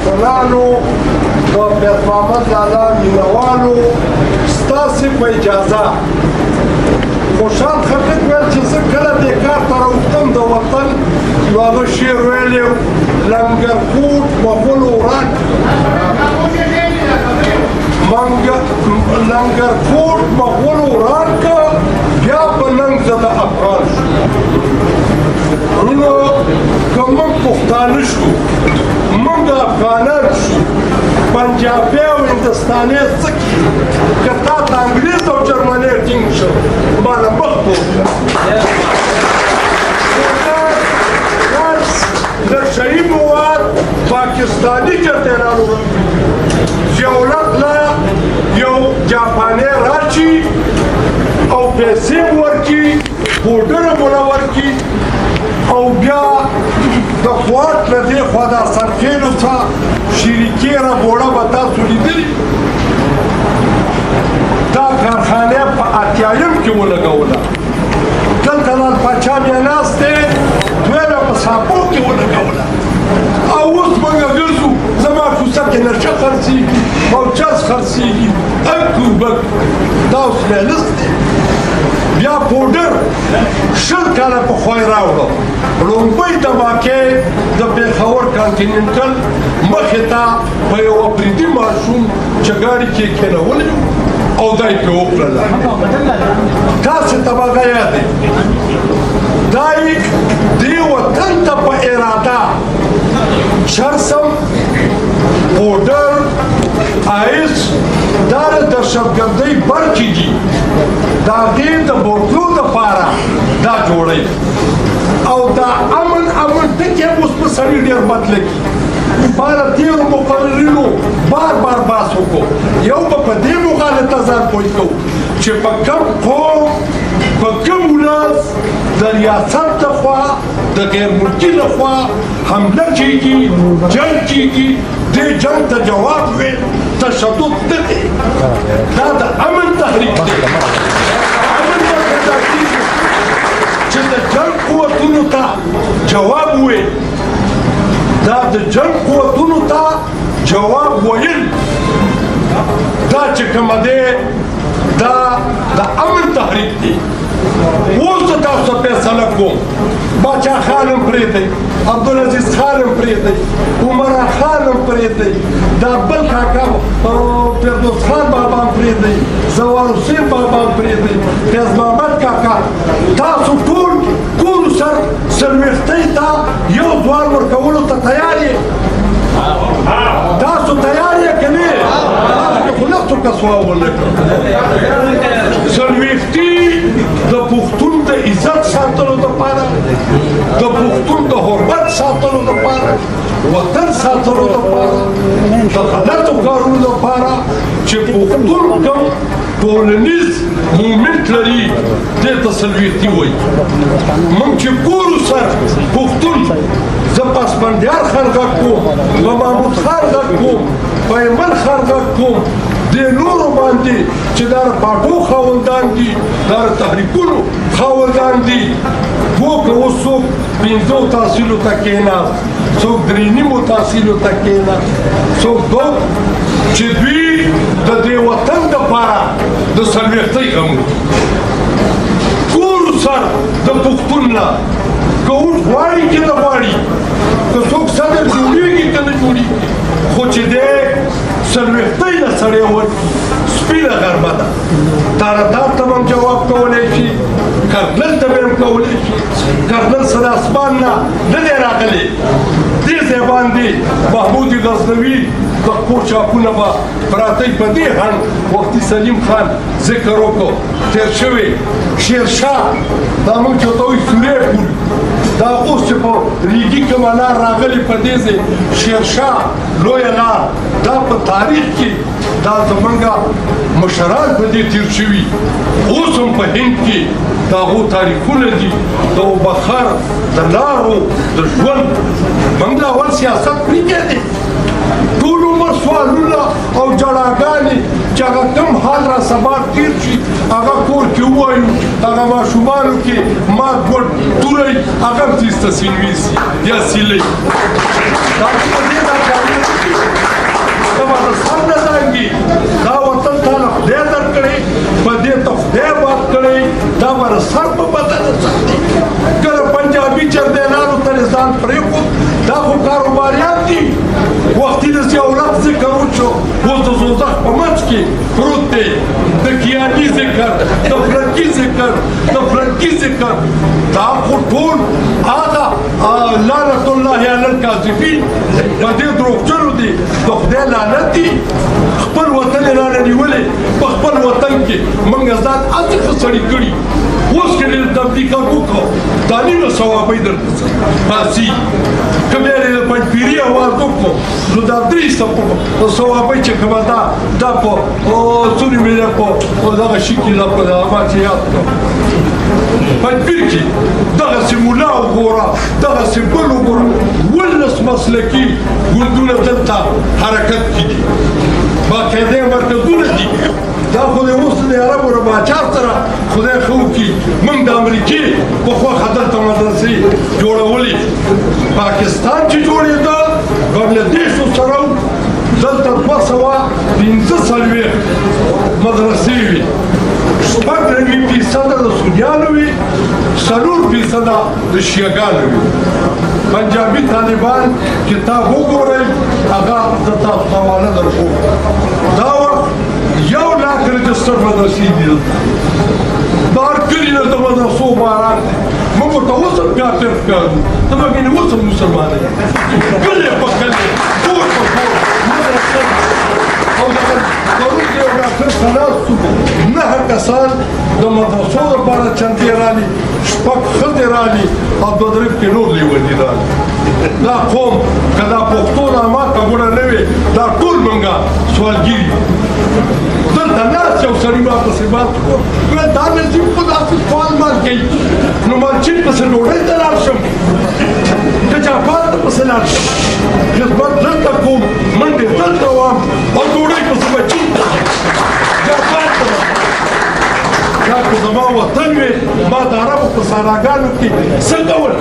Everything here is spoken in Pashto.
محسنانو د بیت محمد لالا مینوالو ستاسې په اجازه خوشحال خټک ویل چې زه کله دې کار ته راوختم د وطن نو هغه شعر ویلی و لنګرکوټ مغولو ورک لنګرکوټ مغولو ورک بیا په ننګ زه د افغان شو نو که موږ پښتانه شو موږ افغانان شو پنجابی او هندوستانی څه کړي که تا ته انګریز او جرمنی ټینګ شو ماله مخ پورته نشهیي مواد پاکستاني جرتیرانو ضیاءالحق له یو جاپانی راشي او پیسې ورکړي بوډره مونه ورکړي او بیا د خوات له دې خوا دا سرخیلو څخه شریکېره بوړه به تاسو لیدلي دا کارخانه په اتیایم کې ولګوله دلته لال پاچا بیا ناست دی دویمه په ساپو کې ولګوله او اوس موږ ګرځو زما کوڅه کې نشه خرڅېږي او چس خرڅېږي اک و بک دا اوس میلس دی بیا پوډر شل کاله پخوا یې راوړو لومړی دماکې د پېښور کانټیننټل مخې ته په یو افریدي ماشوم چې ګاډي کې کېنولی او دا یې پرې وکړله تاسې ته به هغه یاد دی دا یې دې وطن ته په اراده چرسم پوډر آیس دا د دهشتګردۍ برخې دي د هغې د بوتلو دپاره دا جوړوي او دا امن ټکي هم اوس په سړي ډېر بد لګي باره تېرو مقررینو بار بحث وکړو یو به په دې مغالطه ځان پوه کوو چې په کوم قوم په کوم ولس د ریاست لخوا د غیر ملکي لخوا حمله کېږي جنګ کېږي دې جنګ ته جواب ویل تشدد نه دی دا د امن تحریک دی امن ته چې د جنګ قوتونو ته جواب ویل دا د جنګ قوتونو ته جواب ویل دا چې کومه دی دا د امن تحریک دی اوس زه تاسو ته فیصله کوم باچا خان هم پرېږدئ عبدالعزیز خان هم پرېږدئ عمرا خان هم پرېږدئ دا بل کاکا فردوس خان بابا هم پرېږدئ زوال حسین بابا هم پرېږدئ فیض محمد کاکا تاسو ټول کورو سر څلوېښتۍ ته یو ځوان ورکولو ته تیار یې تاسو تیار یې که نه تاسو خو نه څوک سوال ونه کړ څلوېښتي د پښتون د عزت ساتلو دپاره د پښتون د حرمت ساتلو دپاره وطن ساتلو دپاره د غلطو کارونو دپاره چې پښتون کوم ټولنیز مومنټ لري دې ته څلوېښتي وایي موږ چې ګورو سر پښتون زه په اسفندیار خان غږ کوم په محمود خان غږ کوم په ایمن خان غږ کوم دې نورو باندې چې دا د پاټو خاوندان دي دا د تحریکونو خاوندان دي پوه که اوس څوک پنځو تحصیلو ته کېناست څوک درې نیمو تحصیلو ته کېناست څوک دو چې دوی د دې وطن دپاره د څلوېښتۍ غم ګورو سر د پښتون نه که اوس غواړي که نه غواړي که څوک صدر جوړېږي که نه جوړېږي خو چې دی څلوېښتۍ نه سړی سپینه غرمه ده تارتار ته به هم جواب کولی شي کرنل ته به هم کولی شي کرنل څه د اسمان نه نه دی راغلی دې ځای باندې محمود غزنوي د کور چاپونه به پراته په دې هڼ وختي سلیم خان ذکر وکړو تېر شوی شیرشاه دا موږ چې ورته وایي سورې پل دا اوس چې په ریګي کومه لار راغلې په دې ځای شیرشاه لویه لار دا په تاریخ کې دا زمونږ مشران په دې تېر شوي اوس هم په هند کې د هغو تاریخونه دي د بخر د لارو د ژوند موږ د اول سیاست پرېږدی دی ټول عمر سوالونه او جړاګانې چې هغه کم حال را سبا تېر شي هغه کور کې ووایو هغه ماشومانو کې ما ګوډ توری هغه هم تیسته سیلوي سي یا سیلۍ دا په دې دا ټول هغه لعنت الله علی الکاذبین په دې دروغجنو دي د خدای لعنت دي خپل وطن یې رانه نیولې په خپل وطن کې موږ ځان هسې ښه سړي کړي اوس که ډېر تبلیغات وکړو دا نیمه ثوابۍ درته باسي که بیا یې د پنجپیري اواز وکړو نو دا 300 ثوابۍ چې کومه دا په څو نومې په دغه شي کې دا په ما چې یاد کړم پنجپیر کې دغسې ملا وګوره دغسې بل وګوره 12 مسلکي ګوندونه دلته حرکت کې دي باقاعده مرکزونه دي دا خو د اوس د عربو له باچار سره خدای ښه وکړي موږ د امریکې په خوښه دلته مدرسې جوړولې پاکستان چې جوړېده بنګلادیشو سره دلته 245 مدرسې وي 90% د سنیانو وي 4% د شیعګانو وي پنجابي طالبان کتاب وګورئ هغه د تاسو حواله درکوم دا وخت 1 لاک رجسټر مدرسې دي دا هر کلي نه د مدرسو باران دی موږ ورته اوس هم بیا پیر ښکارو ته به ګینې اوس هم مسلمان یې کلی په کلی کور په کور مدرسه او دغه پرون کې یو ډاکټر ته ناست وو 9 کسان د مدرسو لپاره چندې رالي 6 ښځې رالي او 2-3 کې نور لیوني رالي دا قوم که دا پښتو نامه قبوله نه وي دا ټول موږ سوالګیر یو دلته ناست یو سړي ما پسې بات وکړو ویل دا نظیم خو داسې سوال مال کوي نو مالچین پسې ډوډۍ ته لاړ شم که جاپان ته پسې لاړ شم خدمت دلته کوم منډې دلته وام او ډوډۍ پسې به چین ته جاپان ته دا خو زما وطن وي ما د عربو په ساراګانو کې څه ډول